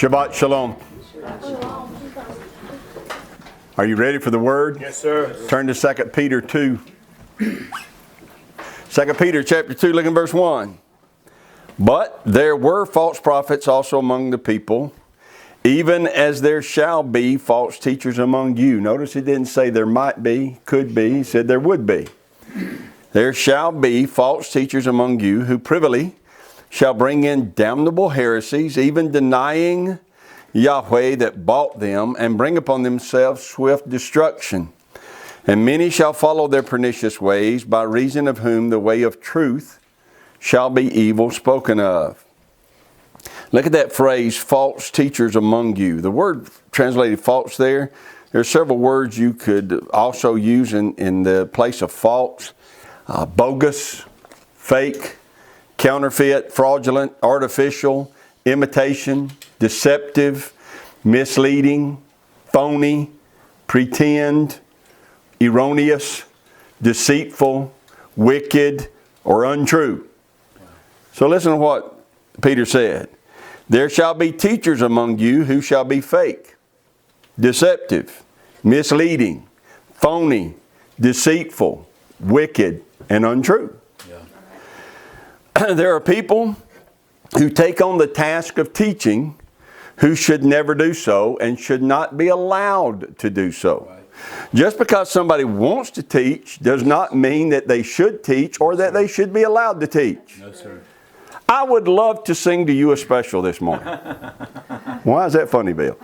Shabbat Shalom. Are you ready for the word? Yes, sir. Turn to 2 Peter 2. 2 Peter chapter 2, look in verse 1. But there were false prophets also among the people, even as there shall be false teachers among you. Notice it didn't say there might be, could be. He said there would be. There shall be false teachers among you who privily shall bring in damnable heresies, even denying Yahweh that bought them, and bring upon themselves swift destruction. And many shall follow their pernicious ways, by reason of whom the way of truth shall be evil spoken of. Look at that phrase, false teachers among you. The word translated false there, there are several words you could also use in the place of false. Bogus, fake, counterfeit, fraudulent, artificial, imitation, deceptive, misleading, phony, pretend, erroneous, deceitful, wicked, or untrue. So listen to what Peter said. There shall be teachers among you who shall be fake, deceptive, misleading, phony, deceitful, wicked, and untrue. Yeah. There are people who take on the task of teaching who should never do so and should not be allowed to do so. Right. Just because somebody wants to teach does not mean that they should teach or that they should be allowed to teach. No, sir. I would love to sing to you a special this morning. Why is that funny, Bill?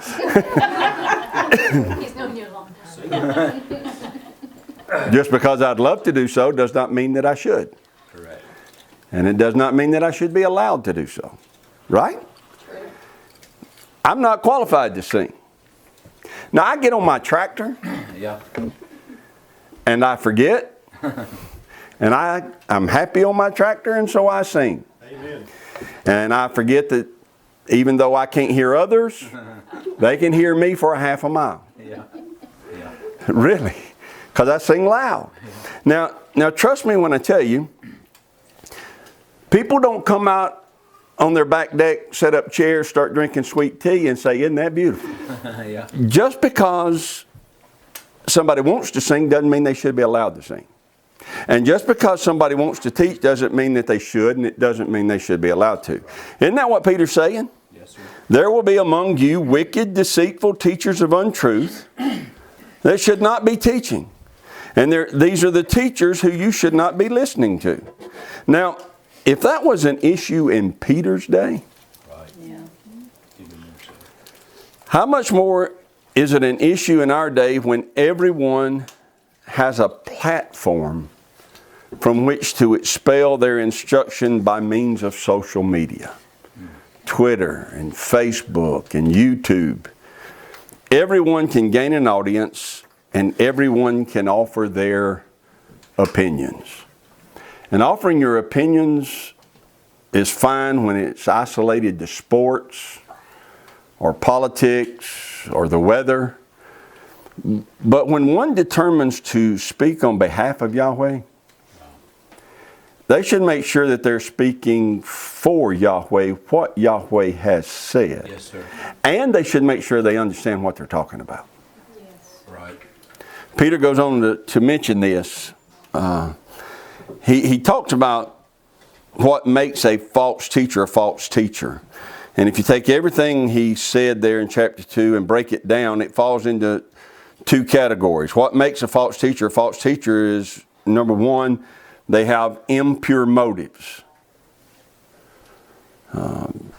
He's known you a long time. Just because I'd love to do so does not mean that I should. Correct. And it does not mean that I should be allowed to do so. Right? True. I'm not qualified to sing. Now I get on my tractor. Yeah. And I forget. And I'm happy on my tractor, and so I sing. Amen. And I forget that even though I can't hear others, they can hear me for a half a mile. Yeah. Yeah. Really. Because I sing loud. Now trust me when I tell you, people don't come out on their back deck, set up chairs, start drinking sweet tea and say, isn't that beautiful? Yeah. Just because somebody wants to sing doesn't mean they should be allowed to sing. And just because somebody wants to teach doesn't mean that they should, and it doesn't mean they should be allowed to. Isn't that what Peter's saying? Yes, sir. There will be among you wicked, deceitful teachers of untruth that should not be teaching. And these are the teachers who you should not be listening to. Now, if that was an issue in Peter's day, Right. Yeah. how much more is it an issue in our day when everyone has a platform from which to expel their instruction by means of social media? Twitter and Facebook and YouTube. Everyone can gain an audience and everyone can offer their opinions. And offering your opinions is fine when it's isolated to sports or politics or the weather. But when one determines to speak on behalf of Yahweh, they should make sure that they're speaking for Yahweh, what Yahweh has said. Yes, sir. And they should make sure they understand what they're talking about. Yes. Right. Peter goes on to mention this. He talks about what makes a false teacher a false teacher. And if you take everything he said there in chapter 2 and break it down, it falls into two categories. What makes a false teacher is, number one, they have impure motives.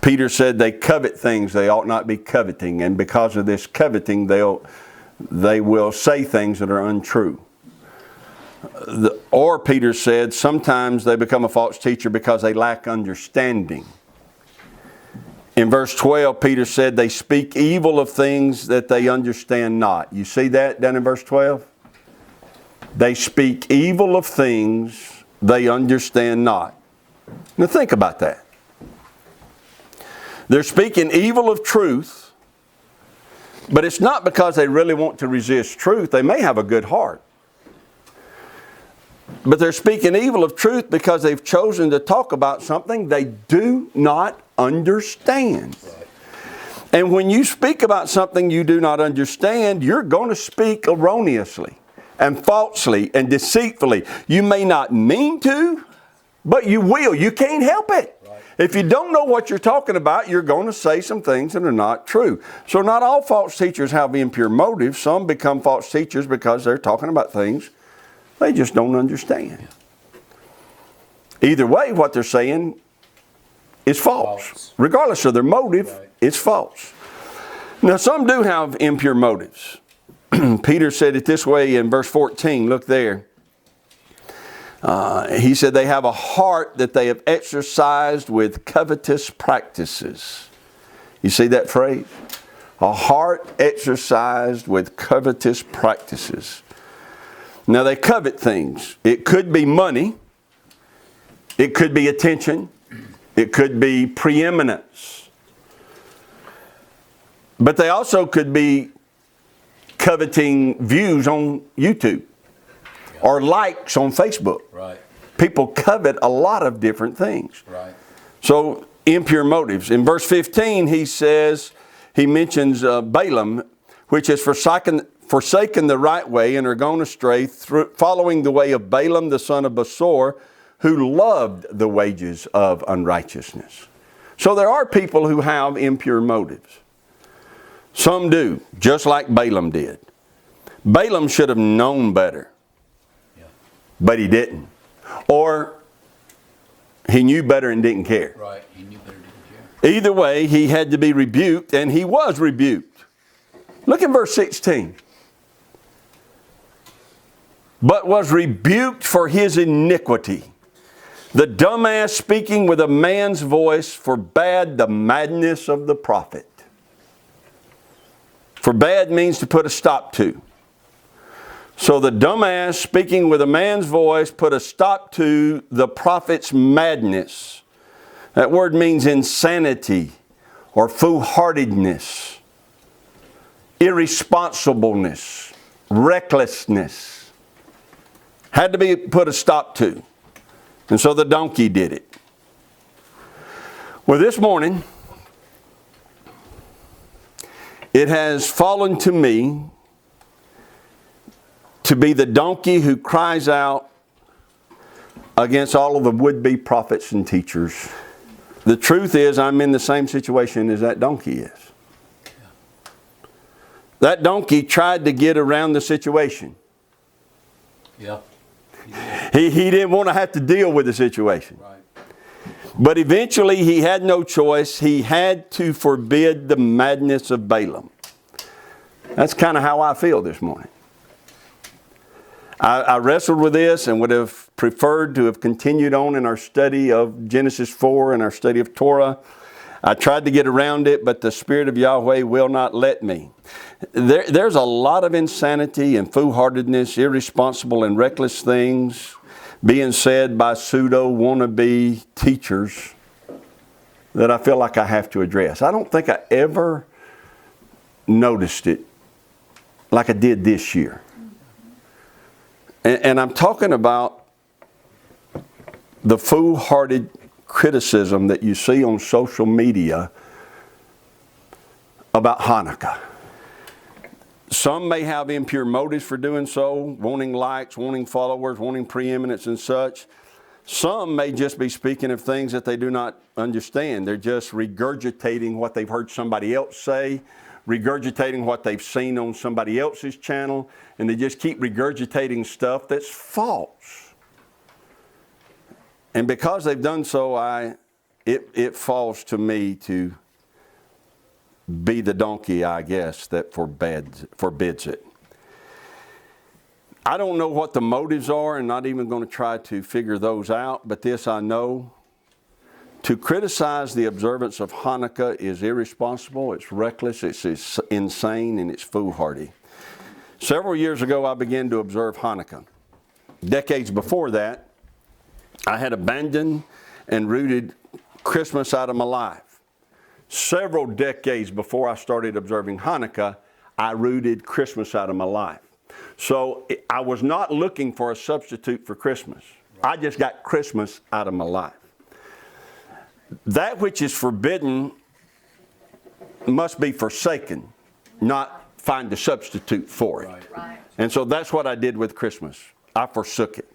Peter said they covet things they ought not be coveting, and because of this coveting, they will say things that are untrue. Or Peter said sometimes they become a false teacher because they lack understanding. In verse 12, Peter said they speak evil of things that they understand not. You see that down in verse 12? They speak evil of things they understand not. Now think about that. They're speaking evil of truth, but it's not because they really want to resist truth. They may have a good heart. But they're speaking evil of truth because they've chosen to talk about something they do not understand. And when you speak about something you do not understand, you're going to speak erroneously and falsely and deceitfully. You may not mean to, but you will. You can't help it. Right. If you don't know what you're talking about, you're going to say some things that are not true. So not all false teachers have impure motives. Some become false teachers because they're talking about things they just don't understand. Either way, what they're saying is false. Regardless of their motive, Right. it's false. Now, some do have impure motives. Peter said it this way in verse 14. Look there. He said they have a heart that they have exercised with covetous practices. You see that phrase? A heart exercised with covetous practices. Now they covet things. It could be money. It could be attention. It could be preeminence. But they also could be coveting views on YouTube or likes on Facebook. Right. People covet a lot of different things. Right. So impure motives. In verse 15 he mentions Balaam, which has forsaken the right way and are gone astray, following the way of Balaam the son of Besor, who loved the wages of unrighteousness. So there are people who have impure motives. Some do, just like Balaam did. Balaam should have known better, but he didn't. Or he knew better and didn't care. Right. He knew better, didn't care. Either way, he had to be rebuked, and he was rebuked. Look at verse 16. But was rebuked for his iniquity. The dumbass speaking with a man's voice forbade the madness of the prophet. Forbade means to put a stop to. So the dumbass speaking with a man's voice put a stop to the prophet's madness. That word means insanity or foolhardiness, irresponsibleness, recklessness. Had to be put a stop to. And so the donkey did it. Well, this morning, it has fallen to me to be the donkey who cries out against all of the would-be prophets and teachers. The truth is, I'm in the same situation as that donkey is. That donkey tried to get around the situation. Yeah. He didn't want to have to deal with the situation. Right. But eventually he had no choice. He had to forbid the madness of Balaam. That's kind of how I feel this morning. I wrestled with this and would have preferred to have continued on in our study of Genesis 4 and our study of Torah. I tried to get around it, but the Spirit of Yahweh will not let me. There's a lot of insanity and foolhardiness, irresponsible and reckless things being said by pseudo wannabe teachers that I feel like I have to address. I don't think I ever noticed it like I did this year. And I'm talking about the foolhardy criticism that you see on social media about Hanukkah. Some may have impure motives for doing so, wanting likes, wanting followers, wanting preeminence and such. Some may just be speaking of things that they do not understand. They're just regurgitating what they've heard somebody else say, regurgitating what they've seen on somebody else's channel, and they just keep regurgitating stuff that's false. And because they've done so, it falls to me to be the donkey, I guess, that forbids it. I don't know what the motives are, and not even going to try to figure those out, but this I know. To criticize the observance of Hanukkah is irresponsible, it's reckless, it's insane, and it's foolhardy. Several years ago, I began to observe Hanukkah. Decades before that, I had abandoned and rooted Christmas out of my life. Several decades before I started observing Hanukkah, I rooted Christmas out of my life. So I was not looking for a substitute for Christmas. I just got Christmas out of my life. That which is forbidden must be forsaken, not find a substitute for it. Right. Right. And so that's what I did with Christmas. I forsook it.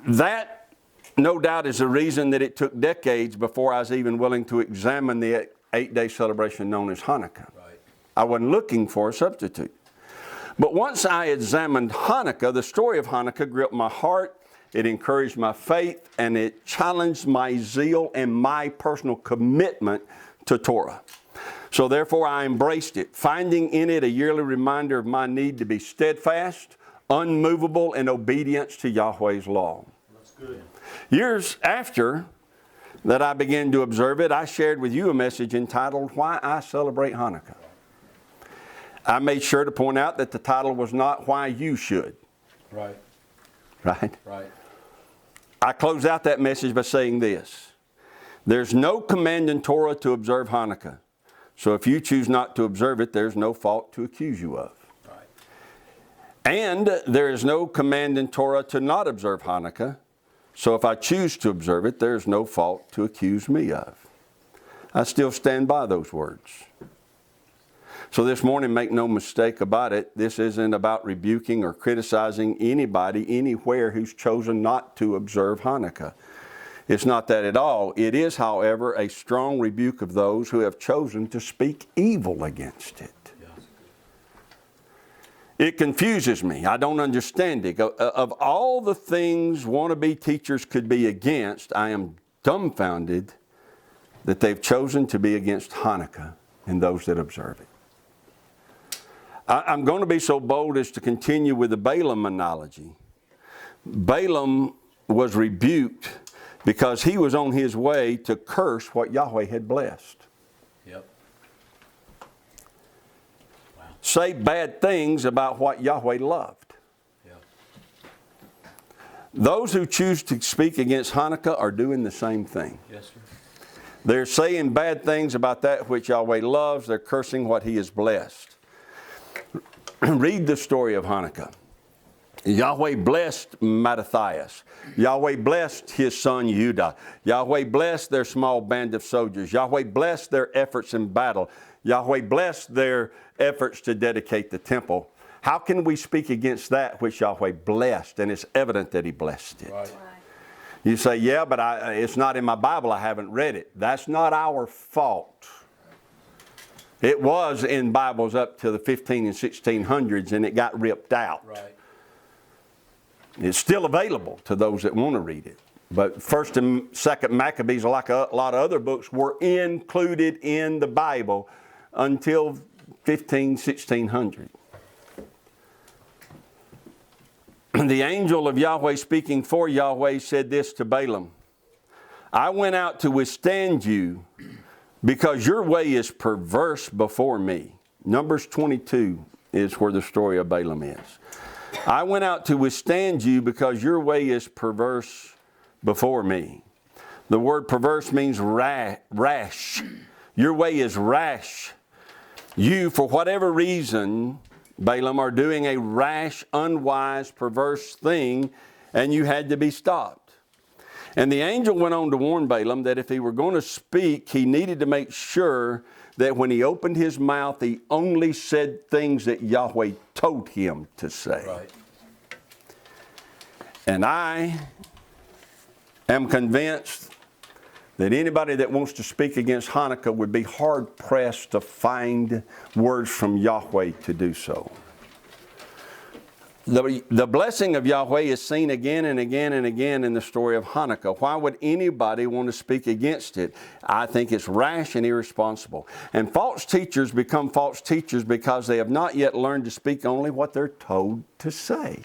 That, no doubt, is the reason that it took decades before I was even willing to examine the 8-day celebration known as Hanukkah. Right. I wasn't looking for a substitute. But once I examined Hanukkah, the story of Hanukkah gripped my heart, it encouraged my faith, and it challenged my zeal and my personal commitment to Torah. So therefore I embraced it, finding in it a yearly reminder of my need to be steadfast, unmovable in obedience to Yahweh's law. That's good. Years after that I began to observe it, I shared with you a message entitled, Why I Celebrate Hanukkah. I made sure to point out that the title was not Why You Should. Right. Right? Right. I close out that message by saying this. There's no command in Torah to observe Hanukkah. So if you choose not to observe it, there's no fault to accuse you of. Right. And there is no command in Torah to not observe Hanukkah. So if I choose to observe it, there's no fault to accuse me of. I still stand by those words. So this morning, make no mistake about it, this isn't about rebuking or criticizing anybody anywhere who's chosen not to observe Hanukkah. It's not that at all. It is, however, a strong rebuke of those who have chosen to speak evil against it. Yes. It confuses me. I don't understand it. Of all the things wannabe teachers could be against, I am dumbfounded that they've chosen to be against Hanukkah and those that observe it. I'm going to be so bold as to continue with the Balaam analogy. Balaam was rebuked because he was on his way to curse what Yahweh had blessed. Yep. Wow. Say bad things about what Yahweh loved. Yep. Those who choose to speak against Hanukkah are doing the same thing. Yes, sir. They're saying bad things about that which Yahweh loves. They're cursing what He has blessed. Read the story of Hanukkah. Yahweh blessed Mattathias. Yahweh blessed his son Judah. Yahweh blessed their small band of soldiers. Yahweh blessed their efforts in battle. Yahweh blessed their efforts to dedicate the temple. How can we speak against that which Yahweh blessed? And it's evident that He blessed it. Right. You say, yeah, but it's not in my Bible. I haven't read it. That's not our fault. It was in Bibles up to the 15 and 1600s, and it got ripped out. Right. It's still available to those that want to read it. But 1st and 2nd Maccabees, like a lot of other books, were included in the Bible until 1600. The angel of Yahweh speaking for Yahweh said this to Balaam. I went out to withstand you because your way is perverse before me. Numbers 22 is where the story of Balaam is. I went out to withstand you because your way is perverse before me. The word perverse means rash. Your way is rash. You, for whatever reason, Balaam, are doing a rash, unwise, perverse thing, and you had to be stopped. And the angel went on to warn Balaam that if he were going to speak, he needed to make sure that when he opened his mouth, he only said things that Yahweh told him to say. Right. And I am convinced that anybody that wants to speak against Hanukkah would be hard-pressed to find words from Yahweh to do so. The blessing of Yahweh is seen again and again and again in the story of Hanukkah. Why would anybody want to speak against it? I think it's rash and irresponsible. And false teachers become false teachers because they have not yet learned to speak only what they're told to say.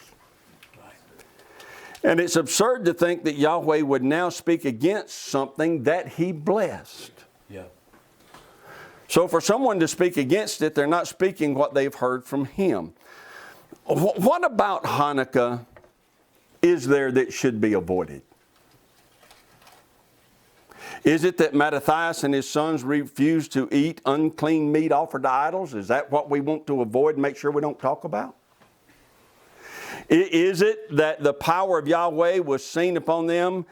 And it's absurd to think that Yahweh would now speak against something that He blessed. Yeah. So for someone to speak against it, they're not speaking what they've heard from Him. What about Hanukkah is there that should be avoided? Is it that Mattathias and his sons refused to eat unclean meat offered to idols? Is that what we want to avoid and make sure we don't talk about? Is it that the power of Yahweh was seen upon them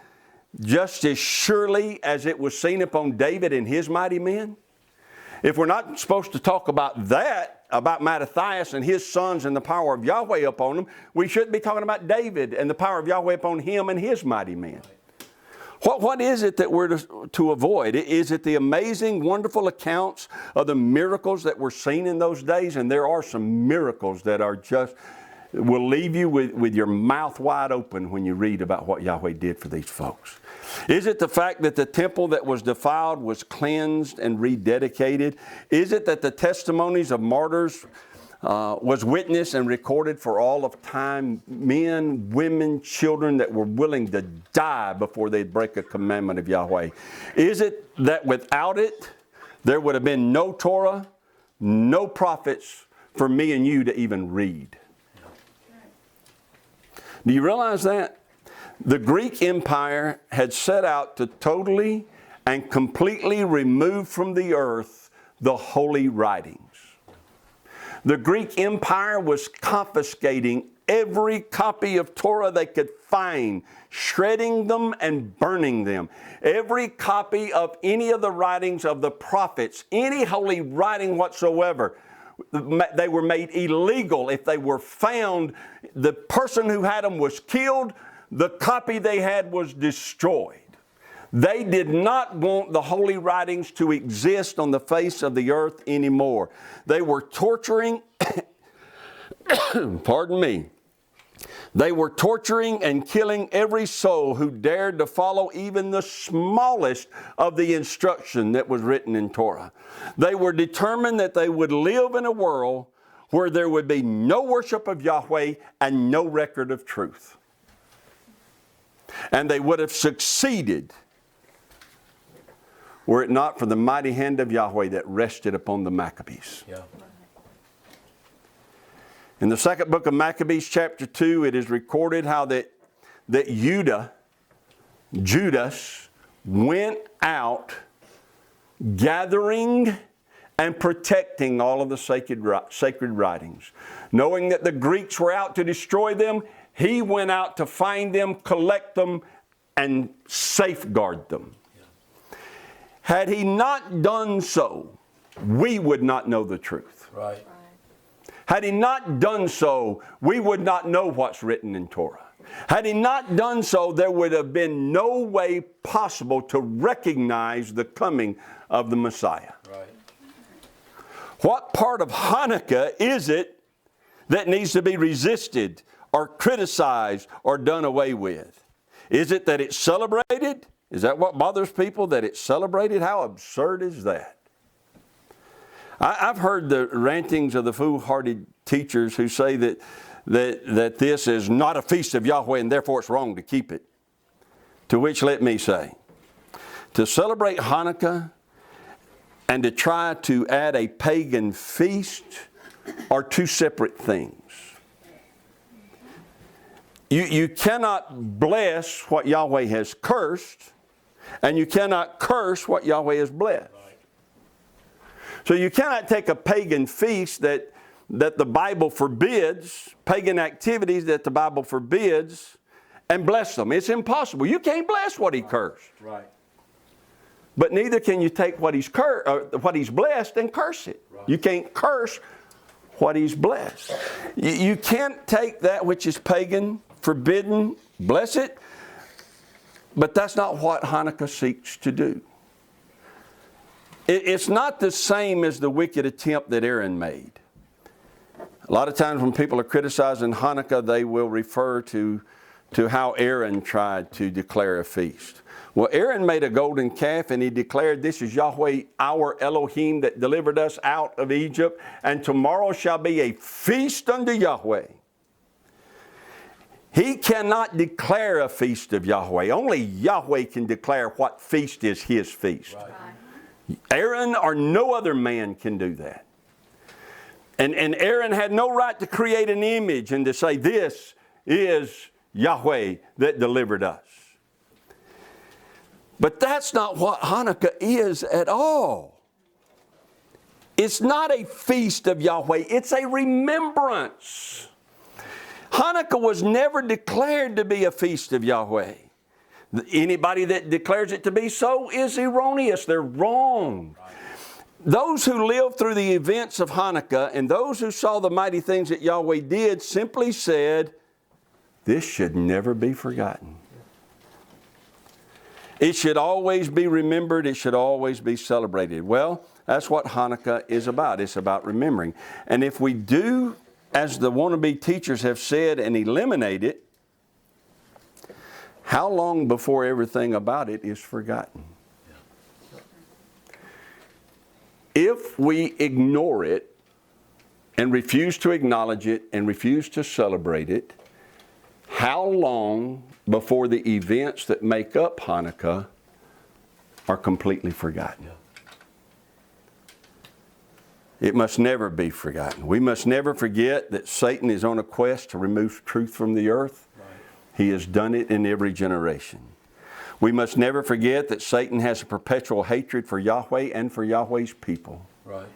just as surely as it was seen upon David and his mighty men? If we're not supposed to talk about that, about Mattathias and his sons and the power of Yahweh upon them, we shouldn't be talking about David and the power of Yahweh upon him and his mighty men. What is it that we're to avoid? Is it the amazing, wonderful accounts of the miracles that were seen in those days? And there are some miracles that are just, will leave you with your mouth wide open when you read about what Yahweh did for these folks. Is it the fact that the temple that was defiled was cleansed and rededicated? Is it that the testimonies of martyrs was witnessed and recorded for all of time? Men, women, children that were willing to die before they'd break a commandment of Yahweh. Is it that without it, there would have been no Torah, no prophets for me and you to even read? Do you realize that? The Greek Empire had set out to totally and completely remove from the earth the holy writings. The Greek Empire was confiscating every copy of Torah they could find, shredding them and burning them. Every copy of any of the writings of the prophets, any holy writing whatsoever, they were made illegal. If they were found, the person who had them was killed, the copy they had was destroyed. They did not want the holy writings to exist on the face of the earth anymore. They were torturing, pardon me, they were torturing and killing every soul who dared to follow even the smallest of the instruction that was written in Torah. They were determined that they would live in a world where there would be no worship of Yahweh and no record of truth. And they would have succeeded were it not for the mighty hand of Yahweh that rested upon the Maccabees. Yeah. In the second book of Maccabees, chapter 2, it is recorded how that Judas went out gathering and protecting all of the sacred writings. Knowing that the Greeks were out to destroy them, he went out to find them, collect them, and safeguard them. Had he not done so, we would not know the truth. Right. Had he not done so, we would not know what's written in Torah. Had he not done so, there would have been no way possible to recognize the coming of the Messiah. Right. What part of Hanukkah is it that needs to be resisted or criticized or done away with? Is it that it's celebrated? Is that what bothers people, that it's celebrated? How absurd is that? I've heard the rantings of the foolhardy teachers who say that this is not a feast of Yahweh and therefore it's wrong to keep it. To which let me say, to celebrate Hanukkah and to try to add a pagan feast are two separate things. You cannot bless what Yahweh has cursed, and you cannot curse what Yahweh has blessed. So you cannot take a pagan feast that the Bible forbids, pagan activities that the Bible forbids, and bless them. It's impossible. You can't bless what he cursed. Right. But neither can you take what he's blessed and curse it. Right. You can't curse what he's blessed. You can't take that which is pagan, forbidden, bless it. But that's not what Hanukkah seeks to do. It's not the same as the wicked attempt that Aaron made. A lot of times when people are criticizing Hanukkah, they will refer to how Aaron tried to declare a feast. Well, Aaron made a golden calf and he declared, "This is Yahweh, our Elohim, that delivered us out of Egypt, and tomorrow shall be a feast unto Yahweh." He cannot declare a feast of Yahweh. Only Yahweh can declare what feast is his feast. Right. Aaron or no other man can do that. And Aaron had no right to create an image and to say, "This is Yahweh that delivered us." But that's not what Hanukkah is at all. It's not a feast of Yahweh. It's a remembrance. Hanukkah was never declared to be a feast of Yahweh. Anybody that declares it to be so is erroneous. They're wrong. Those who lived through the events of Hanukkah and those who saw the mighty things that Yahweh did simply said, this should never be forgotten. It should always be remembered. It should always be celebrated. Well, that's what Hanukkah is about. It's about remembering. And if we do, as the wannabe teachers have said, and eliminate it, how long before everything about it is forgotten? If we ignore it and refuse to acknowledge it and refuse to celebrate it, how long before the events that make up Hanukkah are completely forgotten? It must never be forgotten. We must never forget that Satan is on a quest to remove truth from the earth. He has done it in every generation. We must never forget that Satan has a perpetual hatred for Yahweh and for Yahweh's people. Right.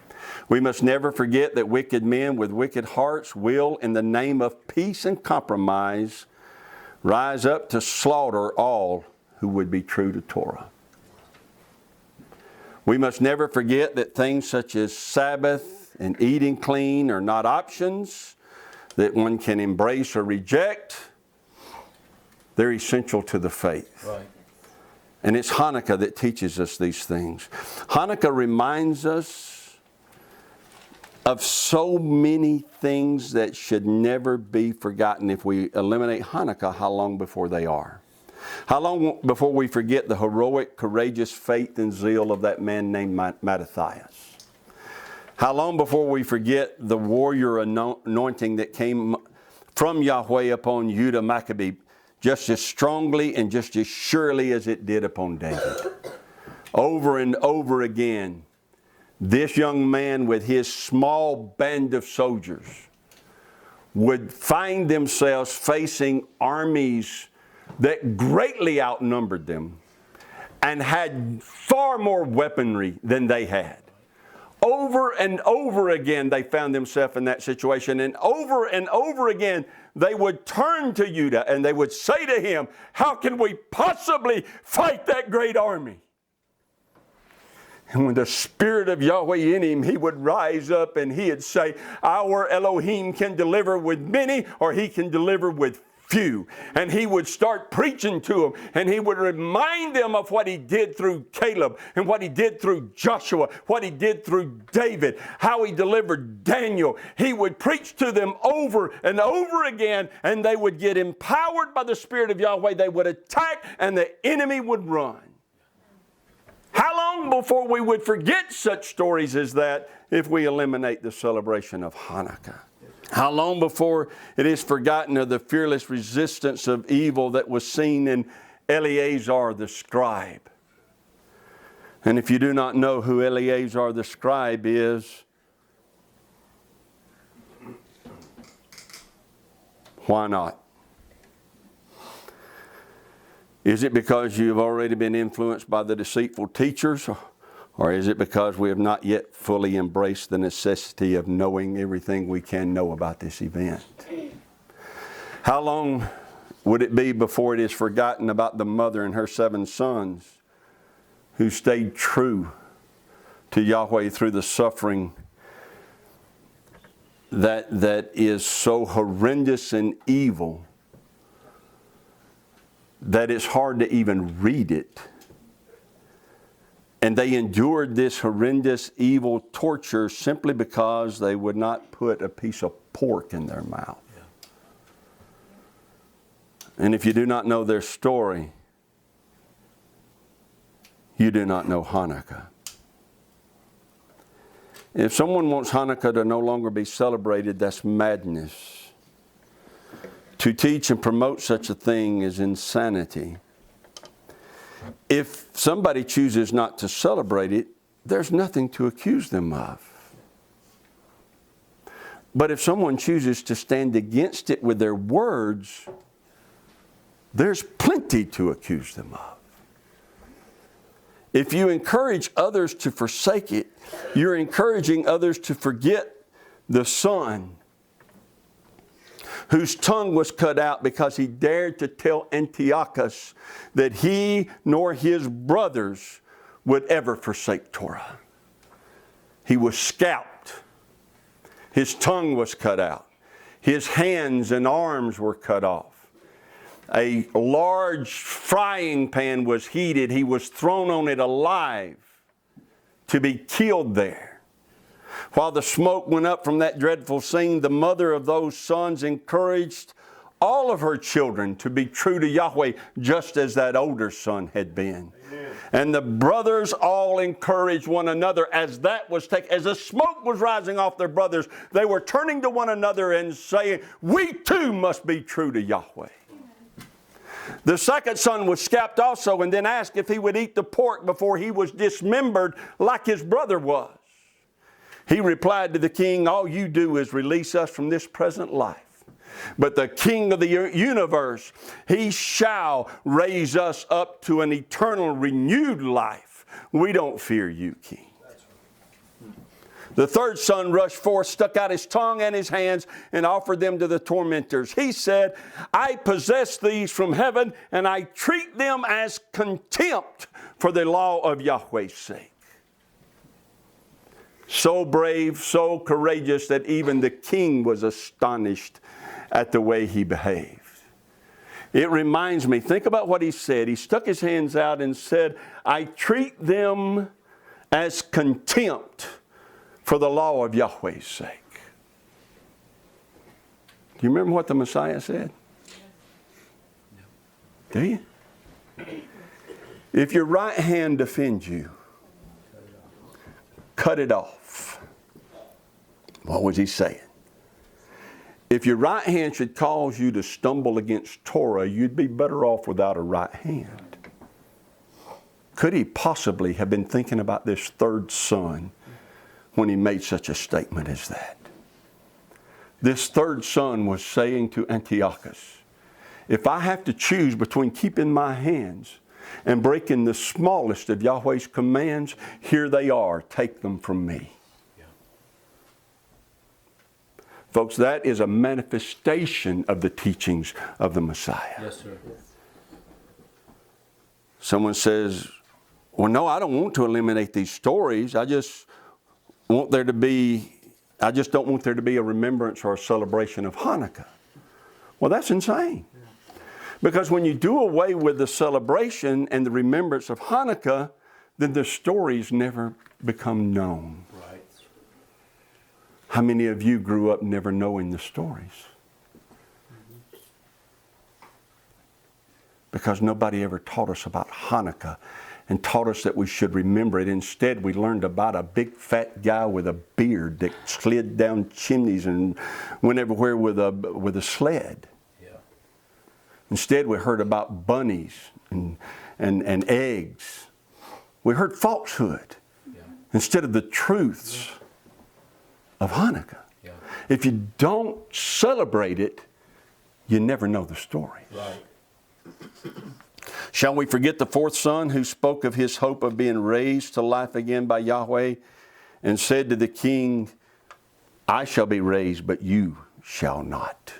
We must never forget that wicked men with wicked hearts will, in the name of peace and compromise, rise up to slaughter all who would be true to Torah. We must never forget that things such as Sabbath and eating clean are not options that one can embrace or reject. They're essential to the faith. Right. And it's Hanukkah that teaches us these things. Hanukkah reminds us of so many things that should never be forgotten. If we eliminate Hanukkah, how long before they are? How long before we forget the heroic, courageous faith and zeal of that man named Mattathias? How long before we forget the warrior anointing that came from Yahweh upon Judah Maccabee just as strongly and just as surely as it did upon David? Over and over again, this young man with his small band of soldiers would find themselves facing armies that greatly outnumbered them and had far more weaponry than they had. Over and over again, they found themselves in that situation. And over again, they would turn to Judah and they would say to him, how can we possibly fight that great army? And when the Spirit of Yahweh in him, he would rise up and he'd say, our Elohim can deliver with many, or he can deliver with few. And he would start preaching to them, and he would remind them of what he did through Caleb and what he did through Joshua, what he did through David, how he delivered Daniel. He would preach to them over and over again, and they would get empowered by the Spirit of Yahweh. They would attack, and the enemy would run. How long before we would forget such stories as that if we eliminate the celebration of Hanukkah? How long before it is forgotten of the fearless resistance of evil that was seen in Eleazar the scribe? And if you do not know who Eleazar the scribe is, why not? Is it because you've already been influenced by the deceitful teachers? Or is it because we have not yet fully embraced the necessity of knowing everything we can know about this event? How long would it be before it is forgotten about the mother and her 7 sons who stayed true to Yahweh through the suffering that is so horrendous and evil that it's hard to even read it? And they endured this horrendous evil torture simply because they would not put a piece of pork in their mouth. And if you do not know their story, you do not know Hanukkah. If someone wants Hanukkah to no longer be celebrated, that's madness. To teach and promote such a thing is insanity. If somebody chooses not to celebrate it, there's nothing to accuse them of. But if someone chooses to stand against it with their words, there's plenty to accuse them of. If you encourage others to forsake it, you're encouraging others to forget the Son whose tongue was cut out because he dared to tell Antiochus that he nor his brothers would ever forsake Torah. He was scalped. His tongue was cut out. His hands and arms were cut off. A large frying pan was heated. He was thrown on it alive to be killed there. While the smoke went up from that dreadful scene, the mother of those sons encouraged all of her children to be true to Yahweh, just as that older son had been. Amen. And the brothers all encouraged one another as that was taken. As the smoke was rising off their brothers, they were turning to one another and saying, we too must be true to Yahweh. The second son was scalped also, and then asked if he would eat the pork before he was dismembered like his brother was. He replied to the king, all you do is release us from this present life. But the King of the universe, He shall raise us up to an eternal renewed life. We don't fear you, King. The third son rushed forth, stuck out his tongue and his hands, and offered them to the tormentors. He said, I possess these from heaven, and I treat them as contempt for the law of Yahweh's sake. So brave, so courageous that even the king was astonished at the way he behaved. It reminds me, think about what he said. He stuck his hands out and said, I treat them as contempt for the law of Yahweh's sake. Do you remember what the Messiah said? Do you? If your right hand offends you, cut it off. What was he saying? If your right hand should cause you to stumble against Torah, you'd be better off without a right hand. Could he possibly have been thinking about this third son when he made such a statement as that? This third son was saying to Antiochus, if I have to choose between keeping my hands and breaking the smallest of Yahweh's commands, here they are, take them from me. Folks, that is a manifestation of the teachings of the Messiah. Yes, sir. Someone says, well, no, I don't want to eliminate these stories. I just don't want there to be a remembrance or a celebration of Hanukkah. Well, that's insane. Because when you do away with the celebration and the remembrance of Hanukkah, then the stories never become known. Right. How many of you grew up never knowing the stories? Because nobody ever taught us about Hanukkah and taught us that we should remember it. Instead, we learned about a big fat guy with a beard that slid down chimneys and went everywhere with a sled. Yeah. Instead, we heard about bunnies and eggs. We heard falsehood instead of the truths of Hanukkah. Yeah. If you don't celebrate it, you never know the story. Right. Shall we forget the fourth son who spoke of his hope of being raised to life again by Yahweh and said to the king, I shall be raised, but you shall not?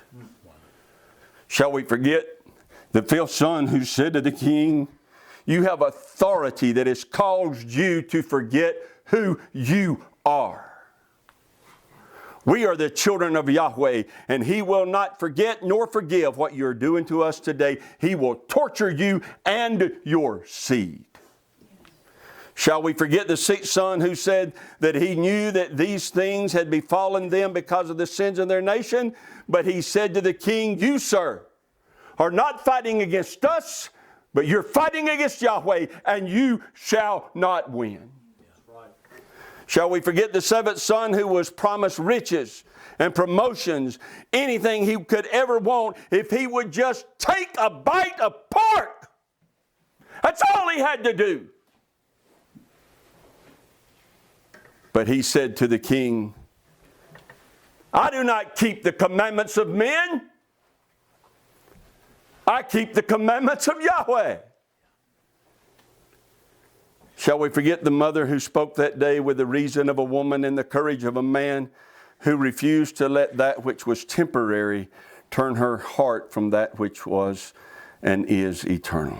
Shall we forget the fifth son who said to the king, you have authority that has caused you to forget who you are? We are the children of Yahweh, and He will not forget nor forgive what you're doing to us today. He will torture you and your seed. Shall we forget the sixth son who said that he knew that these things had befallen them because of the sins of their nation? But he said to the king, you, sir, are not fighting against us, but you're fighting against Yahweh, and you shall not win. Shall we forget the seventh son who was promised riches and promotions, anything he could ever want if he would just take a bite of pork? That's all he had to do. But he said to the king, I do not keep the commandments of men. I keep the commandments of Yahweh. Shall we forget the mother who spoke that day with the reason of a woman and the courage of a man who refused to let that which was temporary turn her heart from that which was and is eternal?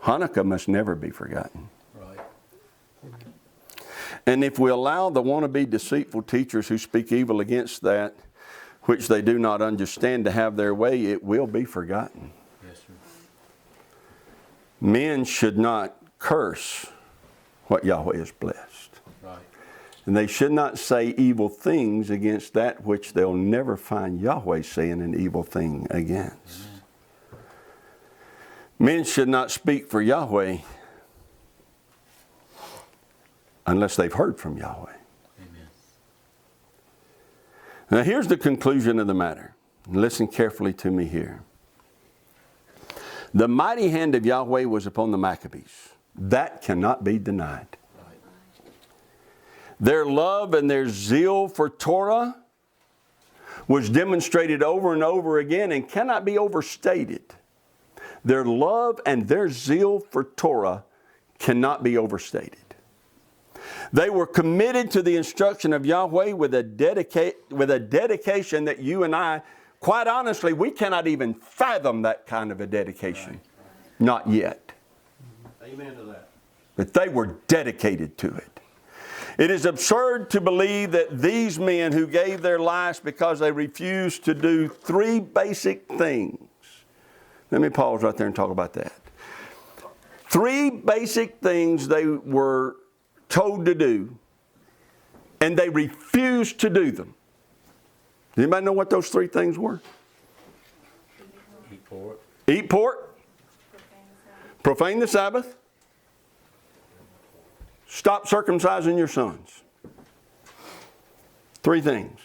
Hanukkah must never be forgotten. Right. And if we allow the wannabe deceitful teachers who speak evil against that which they do not understand to have their way, it will be forgotten. Yes, sir. Men should not curse what Yahweh has blessed. Right. And they should not say evil things against that which they'll never find Yahweh saying an evil thing against. Amen. Men should not speak for Yahweh unless they've heard from Yahweh. Amen. Now here's the conclusion of the matter. Listen carefully to me here. The mighty hand of Yahweh was upon the Maccabees. That cannot be denied. Right. Their love and their zeal for Torah was demonstrated over and over again and cannot be overstated. Their love and their zeal for Torah cannot be overstated. They were committed to the instruction of Yahweh with a dedication that you and I, quite honestly, we cannot even fathom that kind of a dedication. Right. Not yet. Amen to that. But they were dedicated to it. It is absurd to believe that these men who gave their lives because they refused to do three basic things. Let me pause right there and talk about that. Three basic things they were told to do, and they refused to do them. Does anybody know what those three things were? Eat pork. Eat pork. Profane the Sabbath. Stop circumcising your sons. Three things.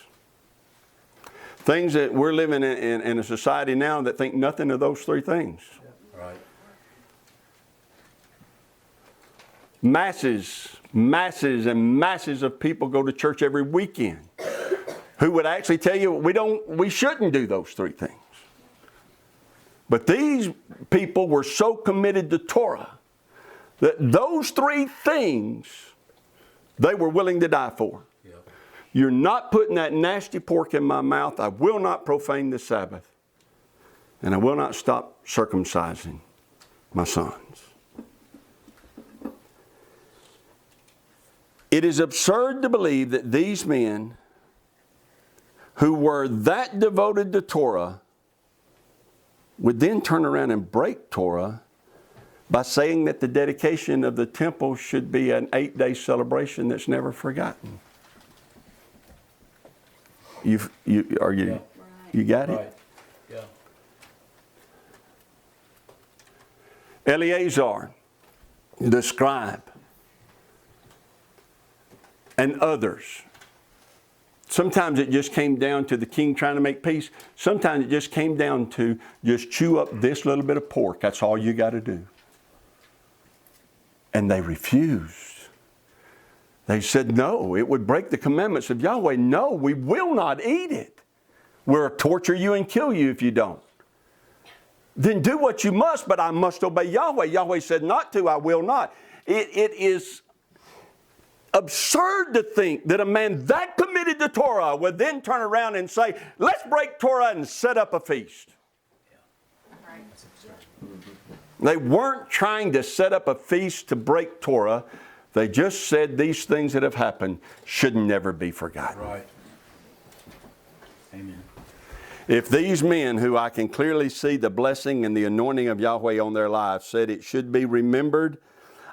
Things that we're living in a society now that think nothing of those three things. Right. Masses and masses of people go to church every weekend who would actually tell you we shouldn't do those three things. But these people were so committed to Torah that those three things they were willing to die for. Yep. You're not putting that nasty pork in my mouth. I will not profane the Sabbath. And I will not stop circumcising my sons. It is absurd to believe that these men who were that devoted to Torah would then turn around and break Torah by saying that the dedication of the temple should be an 8-day celebration that's never forgotten. You got it? Right. Yeah. Eleazar, the scribe, and others. Sometimes it just came down to the king trying to make peace. Sometimes it just came down to just chew up this little bit of pork. That's all you got to do. And they refused. They said, no, it would break the commandments of Yahweh. No, we will not eat it. We'll torture you and kill you if you don't. Then do what you must, but I must obey Yahweh. Yahweh said not to, I will not. It is absurd to think that a man that committed to Torah would then turn around and say, let's break Torah and set up a feast. They weren't trying to set up a feast to break Torah. They just said these things that have happened should never be forgotten. Right. Amen. If these men, who I can clearly see the blessing and the anointing of Yahweh on their lives, said it should be remembered,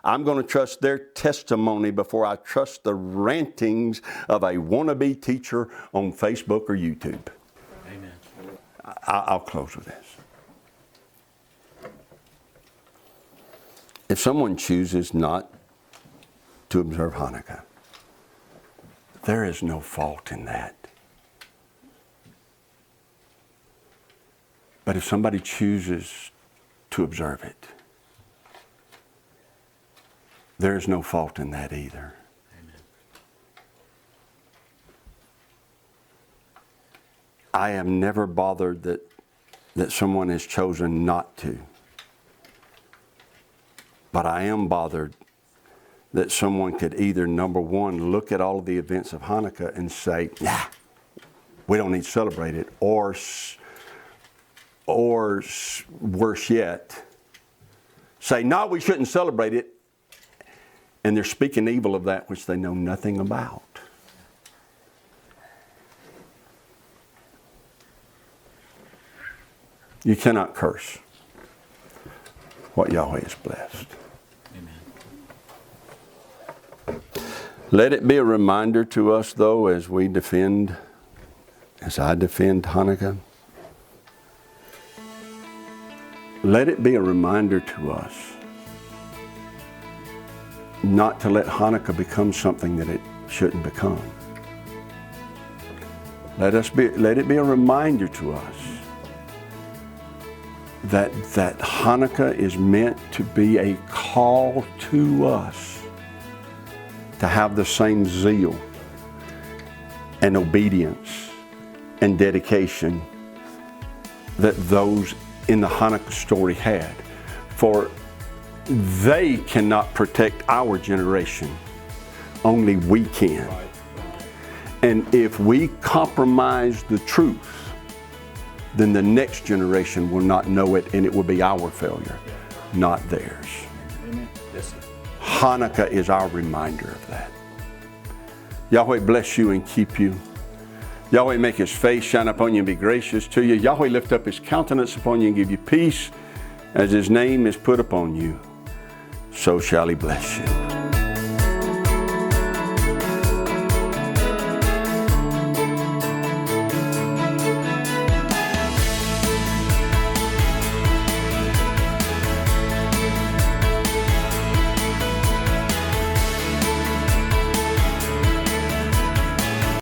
I'm going to trust their testimony before I trust the rantings of a wannabe teacher on Facebook or YouTube. Amen. I'll close with this. If someone chooses not to observe Hanukkah, there is no fault in that. But if somebody chooses to observe it, there is no fault in that either. Amen. I am never bothered that someone has chosen not to. But I am bothered that someone could either, number one, look at all of the events of Hanukkah and say, nah, we don't need to celebrate it. Or worse yet, say, no, we shouldn't celebrate it. And they're speaking evil of that which they know nothing about. You cannot curse what Yahweh has blessed. Amen. Let it be a reminder to us, though, as I defend Hanukkah. Let it be a reminder to us not to let Hanukkah become something that it shouldn't become. Let it be a reminder to us that Hanukkah is meant to be a call to us to have the same zeal and obedience and dedication that those in the Hanukkah story had. For they cannot protect our generation. Only we can. And if we compromise the truth, then the next generation will not know it, and it will be our failure, not theirs. Amen. Yes, sir. Hanukkah is our reminder of that. Yahweh bless you and keep you. Yahweh make His face shine upon you and be gracious to you. Yahweh lift up His countenance upon you and give you peace as His name is put upon you. So shall He bless you.